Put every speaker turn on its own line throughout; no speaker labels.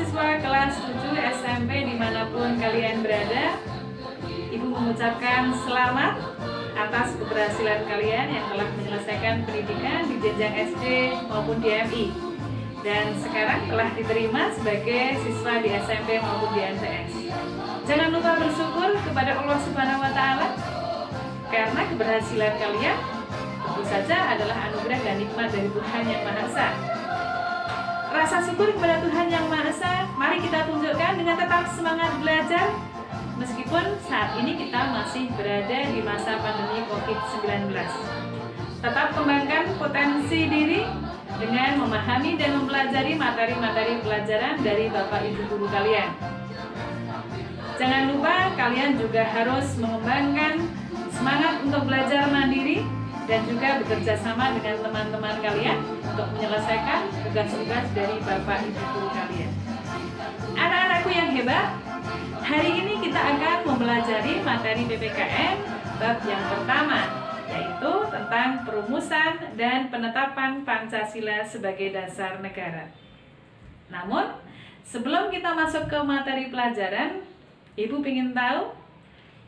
siswa kelas 7 SMP dimanapun kalian berada, Ibu mengucapkan selamat atas keberhasilan kalian yang telah menyelesaikan pendidikan di jenjang SD maupun di MI, dan sekarang telah diterima sebagai siswa di SMP maupun di MTS. Jangan lupa bersyukur kepada Allah Subhanahu wa Ta'ala, karena keberhasilan kalian tentu saja adalah anugerah dan nikmat dari Tuhan Yang Maha Esa. Rasa syukur kepada Tuhan Yang Maha Esa mari kita tunjukkan dengan tetap semangat belajar, meskipun saat ini kita masih berada di masa pandemi COVID-19. Tetap kembangkan potensi diri dengan memahami dan mempelajari materi-materi pelajaran dari Bapak Ibu guru kalian. Jangan lupa kalian juga harus mengembangkan semangat untuk belajar mandiri dan juga bekerja sama dengan teman-teman kalian untuk menyelesaikan tugas-tugas dari Bapak Ibu guru kalian. Anak-anakku yang hebat, hari ini kita akan mempelajari materi PPKN bab yang pertama, yaitu tentang perumusan dan penetapan Pancasila sebagai dasar negara. Namun, sebelum kita masuk ke materi pelajaran, Ibu ingin tahu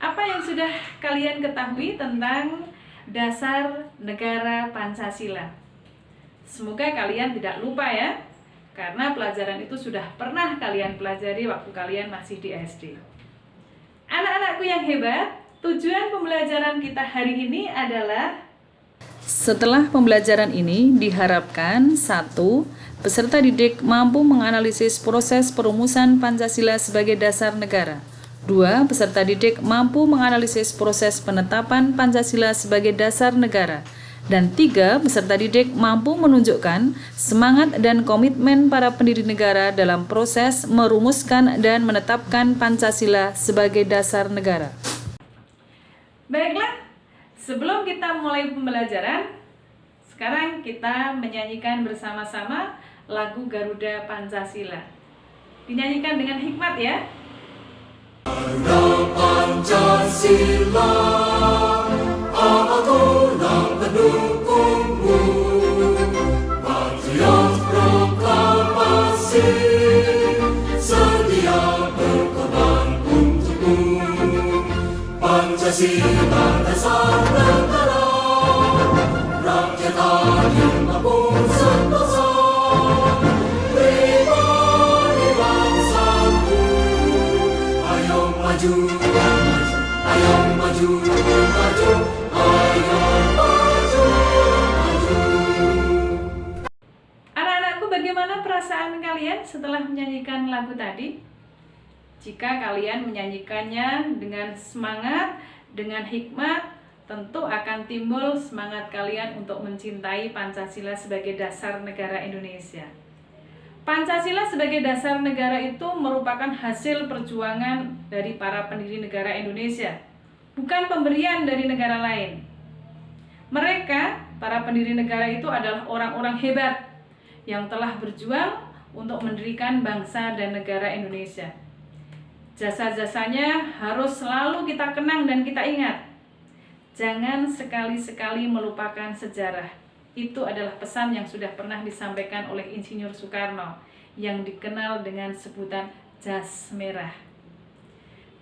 apa yang sudah kalian ketahui tentang dasar negara Pancasila. Semoga kalian tidak lupa ya, karena pelajaran itu sudah pernah kalian pelajari waktu kalian masih di SD. Anak-anakku yang hebat, tujuan pembelajaran kita hari ini adalah,
setelah pembelajaran ini diharapkan 1. Peserta didik mampu menganalisis proses perumusan Pancasila sebagai dasar negara. 2. Peserta didik mampu menganalisis proses penetapan Pancasila sebagai dasar negara. Dan 3. Peserta didik mampu menunjukkan semangat dan komitmen para pendiri negara dalam proses merumuskan dan menetapkan Pancasila sebagai dasar negara.
baiklah, sebelum kita mulai pembelajaran, sekarang kita menyanyikan bersama-sama lagu Garuda Pancasila. Dinyanyikan dengan hikmat ya.
Garuda Pancasila, aku nak pendukungmu, patriot proklamasi, sedia berkorban untukmu. Pancasila dasar negara, rakyat adil mampu sentosa, pribadi bangsaku. Ayo maju, ayo maju, maju, ayo maju, maju.
Anak-anakku, bagaimana perasaan kalian setelah menyanyikan lagu tadi? Jika kalian menyanyikannya dengan semangat, dengan hikmat, tentu akan timbul semangat kalian untuk mencintai Pancasila sebagai dasar negara Indonesia. Pancasila sebagai dasar negara itu merupakan hasil perjuangan dari para pendiri negara Indonesia, bukan pemberian dari negara lain. Mereka, para pendiri negara itu adalah orang-orang hebat yang telah berjuang untuk mendirikan bangsa dan negara Indonesia. Jasa-jasanya harus selalu kita kenang dan kita ingat. Jangan sekali-sekali melupakan sejarah. Itu adalah pesan yang sudah pernah disampaikan oleh Insinyur Soekarno yang dikenal dengan sebutan jas merah.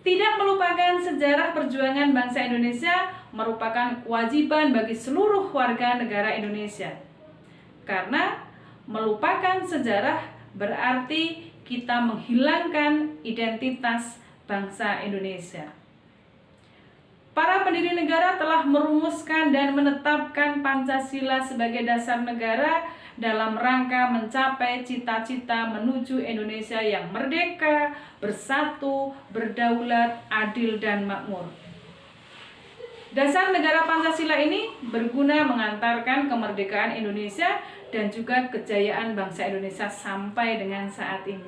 Tidak melupakan sejarah perjuangan bangsa Indonesia merupakan kewajiban bagi seluruh warga negara Indonesia. Karena melupakan sejarah berarti kita menghilangkan identitas bangsa Indonesia. Para pendiri negara telah merumuskan dan menetapkan Pancasila sebagai dasar negara dalam rangka mencapai cita-cita menuju Indonesia yang merdeka, bersatu, berdaulat, adil, dan makmur. Dasar negara Pancasila ini berguna mengantarkan kemerdekaan Indonesia dan juga kejayaan bangsa Indonesia sampai dengan saat ini.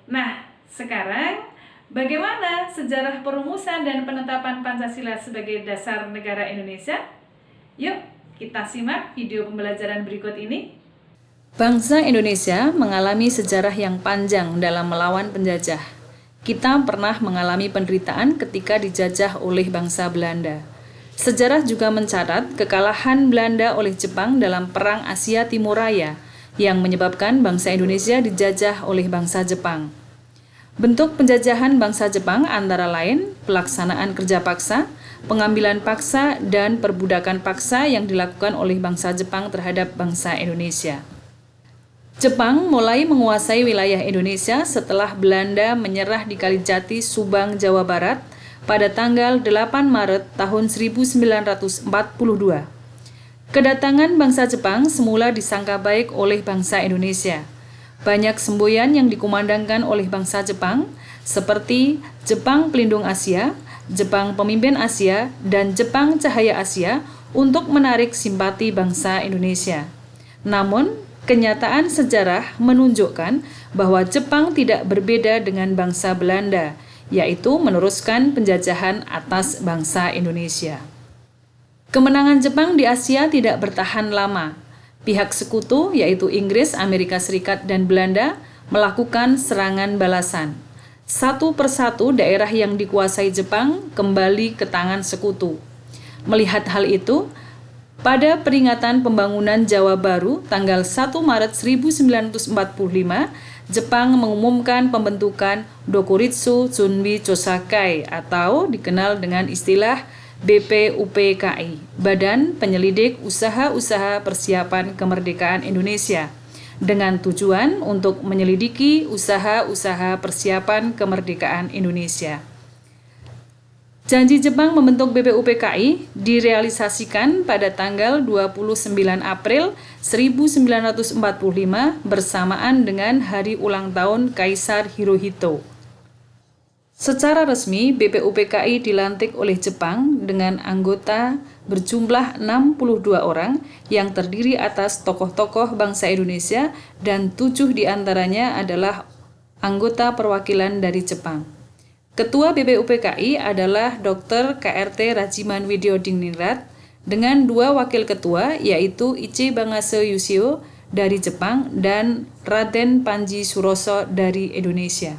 Nah, sekarang bagaimana sejarah perumusan dan penetapan Pancasila sebagai dasar negara Indonesia? Yuk, kita simak video pembelajaran berikut ini.
Bangsa Indonesia mengalami sejarah yang panjang dalam melawan penjajah. Kita pernah mengalami penderitaan ketika dijajah oleh bangsa Belanda. Sejarah juga mencatat kekalahan Belanda oleh Jepang dalam Perang Asia Timur Raya yang menyebabkan bangsa Indonesia dijajah oleh bangsa Jepang. Bentuk penjajahan bangsa Jepang antara lain pelaksanaan kerja paksa, pengambilan paksa, dan perbudakan paksa yang dilakukan oleh bangsa Jepang terhadap bangsa Indonesia. Jepang mulai menguasai wilayah Indonesia setelah Belanda menyerah di Kalijati, Subang, Jawa Barat pada tanggal 8 Maret tahun 1942. Kedatangan bangsa Jepang semula disangka baik oleh bangsa Indonesia. Banyak semboyan yang dikumandangkan oleh bangsa Jepang seperti Jepang Pelindung Asia, Jepang Pemimpin Asia, dan Jepang Cahaya Asia untuk menarik simpati bangsa Indonesia. Namun, kenyataan sejarah menunjukkan bahwa Jepang tidak berbeda dengan bangsa Belanda, yaitu meneruskan penjajahan atas bangsa Indonesia. Kemenangan Jepang di Asia tidak bertahan lama. Pihak sekutu, yaitu Inggris, Amerika Serikat, dan Belanda, melakukan serangan balasan. Satu persatu daerah yang dikuasai Jepang kembali ke tangan sekutu. Melihat hal itu, pada peringatan pembangunan Jawa Baru tanggal 1 Maret 1945, Jepang mengumumkan pembentukan Dokuritsu Chunbi Chosakai atau dikenal dengan istilah BPUPKI, Badan Penyelidik Usaha-Usaha Persiapan Kemerdekaan Indonesia, dengan tujuan untuk menyelidiki usaha-usaha persiapan kemerdekaan Indonesia. Janji Jepang membentuk BPUPKI direalisasikan pada tanggal 29 April 1945 bersamaan dengan hari ulang tahun Kaisar Hirohito. Secara resmi, BPUPKI dilantik oleh Jepang dengan anggota berjumlah 62 orang yang terdiri atas tokoh-tokoh bangsa Indonesia dan 7 diantaranya adalah anggota perwakilan dari Jepang. Ketua BPUPKI adalah Dr. KRT Rajiman Widyodiningrat dengan 2 wakil ketua yaitu Ichi Bangase Yushio dari Jepang dan Raden Panji Suroso dari Indonesia.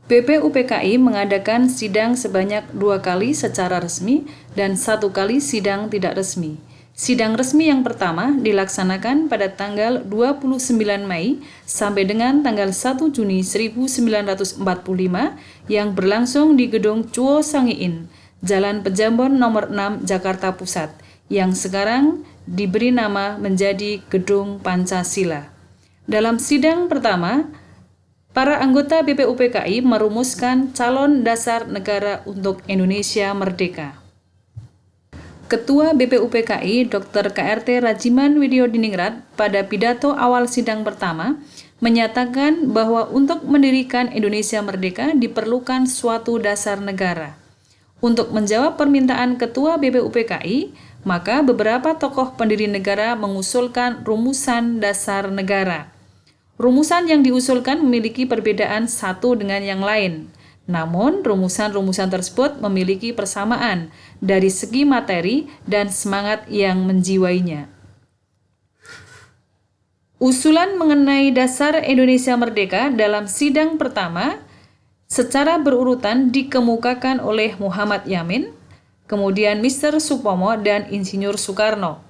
BPUPKI mengadakan sidang sebanyak 2 kali secara resmi dan 1 kali sidang tidak resmi. Sidang resmi yang pertama dilaksanakan pada tanggal 29 Mei sampai dengan tanggal 1 Juni 1945 yang berlangsung di Gedung Chuo Sangiin, Jalan Pejambon nomor 6, Jakarta Pusat, yang sekarang diberi nama menjadi Gedung Pancasila. Dalam sidang pertama, para anggota BPUPKI merumuskan calon dasar negara untuk Indonesia Merdeka. Ketua BPUPKI Dr. KRT Rajiman Widyodiningrat pada pidato awal sidang pertama menyatakan bahwa untuk mendirikan Indonesia Merdeka diperlukan suatu dasar negara. Untuk menjawab permintaan Ketua BPUPKI, maka beberapa tokoh pendiri negara mengusulkan rumusan dasar negara. Rumusan yang diusulkan memiliki perbedaan satu dengan yang lain. Namun, rumusan-rumusan tersebut memiliki persamaan dari segi materi dan semangat yang menjiwainya. Usulan mengenai dasar Indonesia Merdeka dalam sidang pertama secara berurutan dikemukakan oleh Muhammad Yamin, kemudian Mr. Supomo, dan Insinyur Soekarno.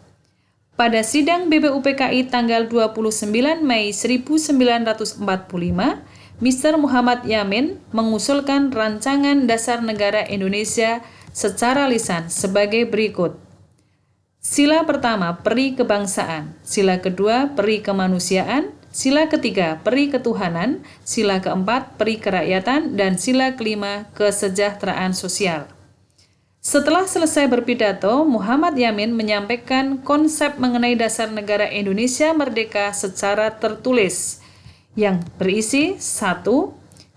Pada sidang BPUPKI tanggal 29 Mei 1945, Mr. Muhammad Yamin mengusulkan rancangan dasar negara Indonesia secara lisan sebagai berikut. Sila pertama, peri kebangsaan. Sila kedua, peri kemanusiaan. Sila ketiga, peri ketuhanan. Sila keempat, peri kerakyatan. Dan sila kelima, kesejahteraan sosial. Setelah selesai berpidato, Muhammad Yamin menyampaikan konsep mengenai dasar negara Indonesia Merdeka secara tertulis, yang berisi 1.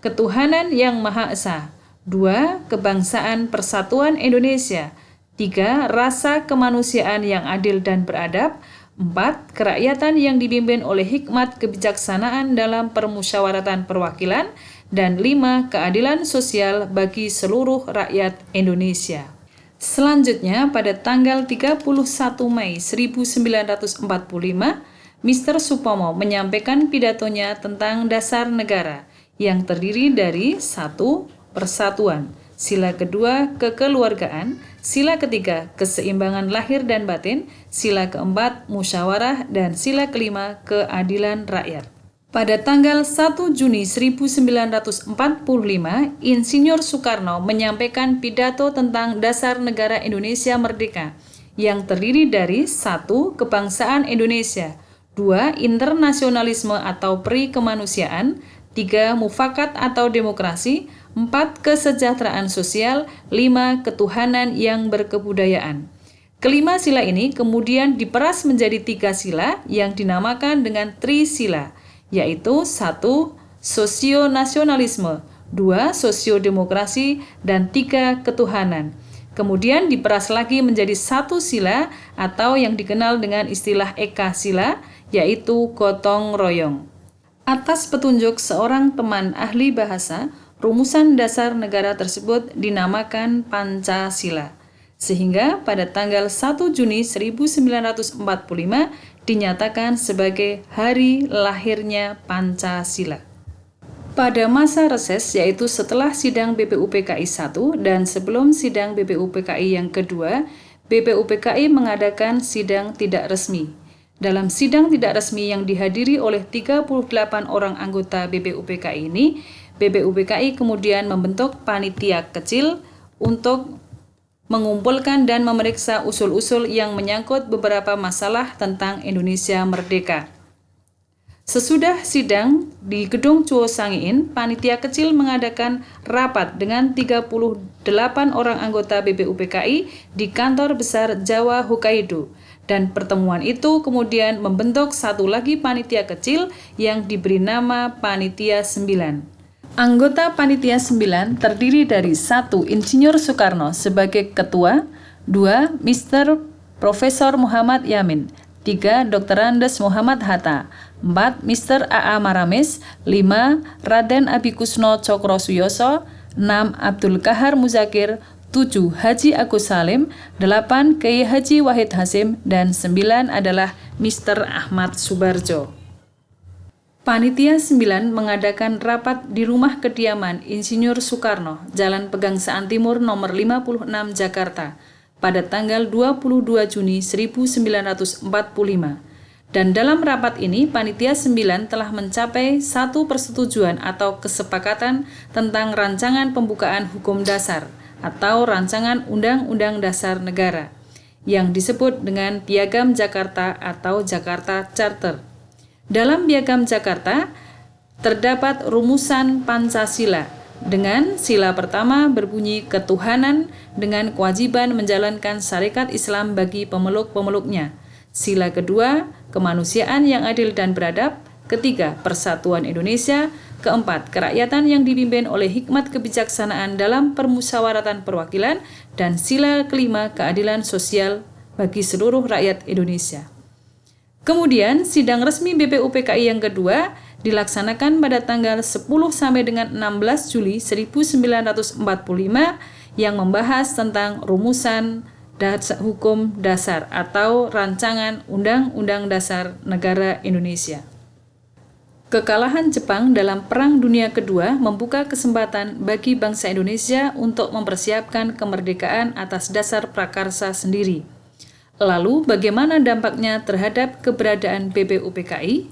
Ketuhanan yang Maha Esa, 2. Kebangsaan Persatuan Indonesia, 3. Rasa kemanusiaan yang adil dan beradab, 4. Kerakyatan yang dipimpin oleh hikmat kebijaksanaan dalam permusyawaratan perwakilan, dan 5. Keadilan sosial bagi seluruh rakyat Indonesia. Selanjutnya, pada tanggal 31 Mei 1945, Mr. Supomo menyampaikan pidatonya tentang dasar negara yang terdiri dari 1. Persatuan, sila kedua kekeluargaan, sila ketiga keseimbangan lahir dan batin, sila keempat musyawarah, dan sila kelima keadilan rakyat. Pada tanggal 1 Juni 1945, Insinyur Soekarno menyampaikan pidato tentang dasar negara Indonesia merdeka yang terdiri dari 1. Kebangsaan Indonesia, 2. Internasionalisme atau peri kemanusiaan, 3. Mufakat atau demokrasi, 4. Kesejahteraan sosial, 5. Ketuhanan yang berkebudayaan. Kelima sila ini kemudian diperas menjadi 3 sila yang dinamakan dengan Trisila, yaitu 1. Sosionasionalisme, 2. Sosiodemokrasi, dan 3. Ketuhanan. Kemudian diperas lagi menjadi 1 sila atau yang dikenal dengan istilah Eka Sila, yaitu gotong royong. Atas petunjuk seorang teman ahli bahasa, rumusan dasar negara tersebut dinamakan Pancasila. Sehingga pada tanggal 1 Juni 1945 dinyatakan sebagai hari lahirnya Pancasila. Pada masa reses, yaitu setelah sidang BPUPKI 1 dan sebelum sidang BPUPKI yang kedua, BPUPKI mengadakan sidang tidak resmi. Dalam sidang tidak resmi yang dihadiri oleh 38 orang anggota BPUPKI ini, BPUPKI kemudian membentuk panitia kecil untuk mengumpulkan dan memeriksa usul-usul yang menyangkut beberapa masalah tentang Indonesia merdeka. Sesudah sidang di Gedung Chuo Sangiin, panitia kecil mengadakan rapat dengan 38 orang anggota BPUPKI di kantor besar Jawa Hokkaido, dan pertemuan itu kemudian membentuk satu lagi panitia kecil yang diberi nama Panitia 9. Anggota Panitia 9 terdiri dari 1. Insinyur Soekarno sebagai ketua, 2. Mr. Profesor Muhammad Yamin, 3. Dr. Andes Muhammad Hatta, 4. Mr. A.A. Maramis, 5. Raden Abikusno Cokrosuyoso, 6. Abdul Kahar Muzakir, 7. Haji Agus Salim, 8. Kiai Haji Wahid Hasim, dan 9 adalah Mr. Ahmad Subarjo. Panitia 9 mengadakan rapat di rumah kediaman Insinyur Soekarno, Jalan Pegangsaan Timur nomor 56 Jakarta, pada tanggal 22 Juni 1945. Dan dalam rapat ini, Panitia 9 telah mencapai satu persetujuan atau kesepakatan tentang rancangan pembukaan hukum dasar atau rancangan Undang-Undang Dasar Negara yang disebut dengan Piagam Jakarta atau Jakarta Charter. Dalam Piagam Jakarta terdapat rumusan Pancasila dengan sila pertama berbunyi ketuhanan dengan kewajiban menjalankan syariat Islam bagi pemeluk-pemeluknya. Sila kedua, kemanusiaan yang adil dan beradab. Ketiga, persatuan Indonesia. Keempat, kerakyatan yang dipimpin oleh hikmat kebijaksanaan dalam permusyawaratan perwakilan. Dan sila kelima, keadilan sosial bagi seluruh rakyat Indonesia. Kemudian, sidang resmi BPUPKI yang kedua dilaksanakan pada tanggal 10 sampai dengan 16 Juli 1945 yang membahas tentang rumusan hukum dasar atau rancangan Undang-Undang Dasar Negara Indonesia. Kekalahan Jepang dalam Perang Dunia Kedua membuka kesempatan bagi bangsa Indonesia untuk mempersiapkan kemerdekaan atas dasar prakarsa sendiri. Lalu, bagaimana dampaknya terhadap keberadaan BPUPKI?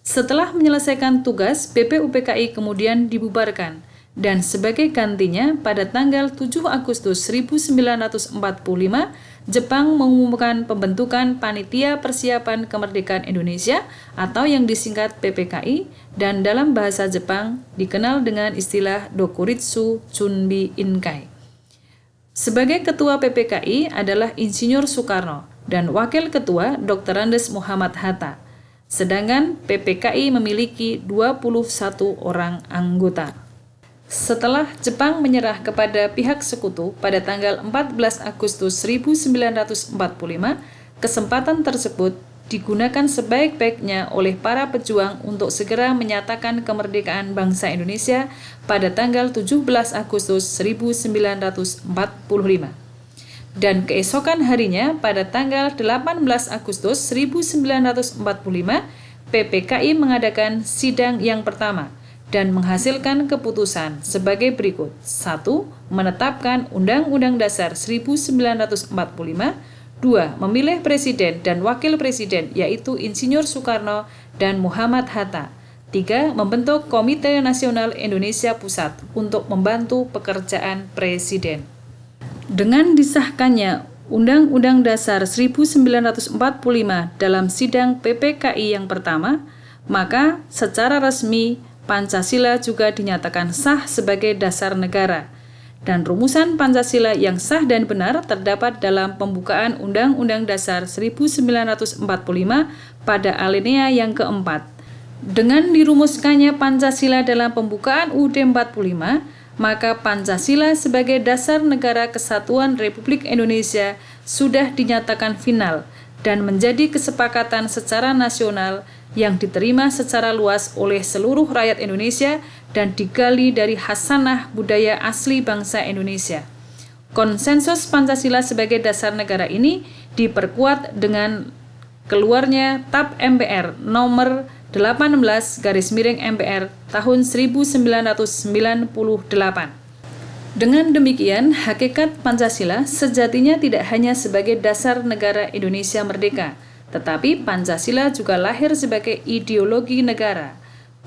Setelah menyelesaikan tugas, BPUPKI kemudian dibubarkan, dan sebagai gantinya pada tanggal 7 Agustus 1945, Jepang mengumumkan pembentukan Panitia Persiapan Kemerdekaan Indonesia atau yang disingkat PPKI dan dalam bahasa Jepang dikenal dengan istilah Dokuritsu Chunbi Inkai. Sebagai ketua PPKI adalah Insinyur Soekarno dan wakil ketua Dr. Andes Muhammad Hatta. Sedangkan PPKI memiliki 21 orang anggota. Setelah Jepang menyerah kepada pihak sekutu pada tanggal 14 Agustus 1945, kesempatan tersebut digunakan sebaik-baiknya oleh para pejuang untuk segera menyatakan kemerdekaan bangsa Indonesia pada tanggal 17 Agustus 1945. Dan keesokan harinya pada tanggal 18 Agustus 1945, PPKI mengadakan sidang yang pertama dan menghasilkan keputusan sebagai berikut. 1. Menetapkan Undang-Undang Dasar 1945. 2. Memilih Presiden dan Wakil Presiden yaitu Insinyur Soekarno dan Muhammad Hatta. 3. Membentuk Komite Nasional Indonesia Pusat untuk membantu pekerjaan Presiden. Dengan disahkannya Undang-Undang Dasar 1945 dalam sidang PPKI yang pertama, maka secara resmi Pancasila juga dinyatakan sah sebagai dasar negara. Dan rumusan Pancasila yang sah dan benar terdapat dalam pembukaan Undang-Undang Dasar 1945 pada alinea yang keempat. Dengan dirumuskannya Pancasila dalam pembukaan UUD 45, maka Pancasila sebagai dasar negara kesatuan Republik Indonesia sudah dinyatakan final dan menjadi kesepakatan secara nasional yang diterima secara luas oleh seluruh rakyat Indonesia dan digali dari khasanah budaya asli bangsa Indonesia. Konsensus Pancasila sebagai dasar negara ini diperkuat dengan keluarnya TAP MPR nomor 18/MPR tahun 1998. Dengan demikian, hakikat Pancasila sejatinya tidak hanya sebagai dasar negara Indonesia merdeka, tetapi Pancasila juga lahir sebagai ideologi negara,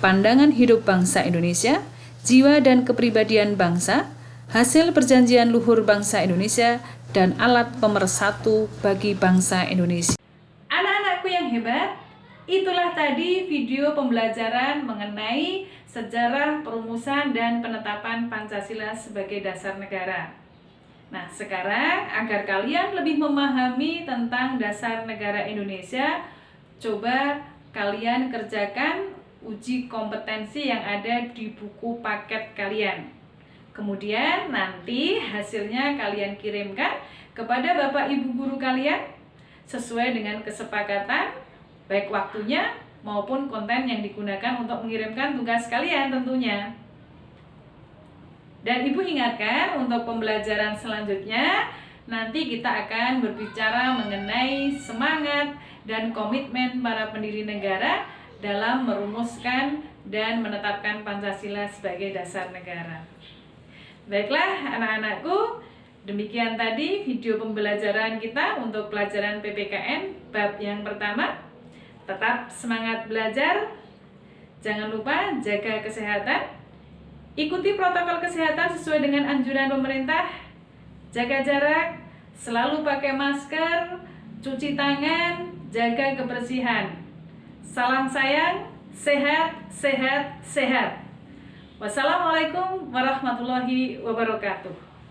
pandangan hidup bangsa Indonesia, jiwa dan kepribadian bangsa, hasil perjanjian luhur bangsa Indonesia, dan alat pemersatu bagi bangsa Indonesia.
Anak-anakku yang hebat, itulah tadi video pembelajaran mengenai sejarah perumusan dan penetapan Pancasila sebagai dasar negara. Nah, sekarang agar kalian lebih memahami tentang dasar negara Indonesia, coba kalian kerjakan uji kompetensi yang ada di buku paket kalian. Kemudian nanti hasilnya kalian kirimkan kepada Bapak Ibu guru kalian sesuai dengan kesepakatan, baik waktunya maupun konten yang digunakan untuk mengirimkan tugas kalian tentunya. Dan Ibu ingatkan untuk pembelajaran selanjutnya, nanti kita akan berbicara mengenai semangat dan komitmen para pendiri negara dalam merumuskan dan menetapkan Pancasila sebagai dasar negara. Baiklah anak-anakku, demikian tadi video pembelajaran kita untuk pelajaran PPKN bab yang pertama. Tetap semangat belajar, jangan lupa jaga kesehatan, ikuti protokol kesehatan sesuai dengan anjuran pemerintah, jaga jarak, selalu pakai masker, cuci tangan, jaga kebersihan. Salam sayang, sehat, sehat, sehat. Wassalamualaikum warahmatullahi wabarakatuh.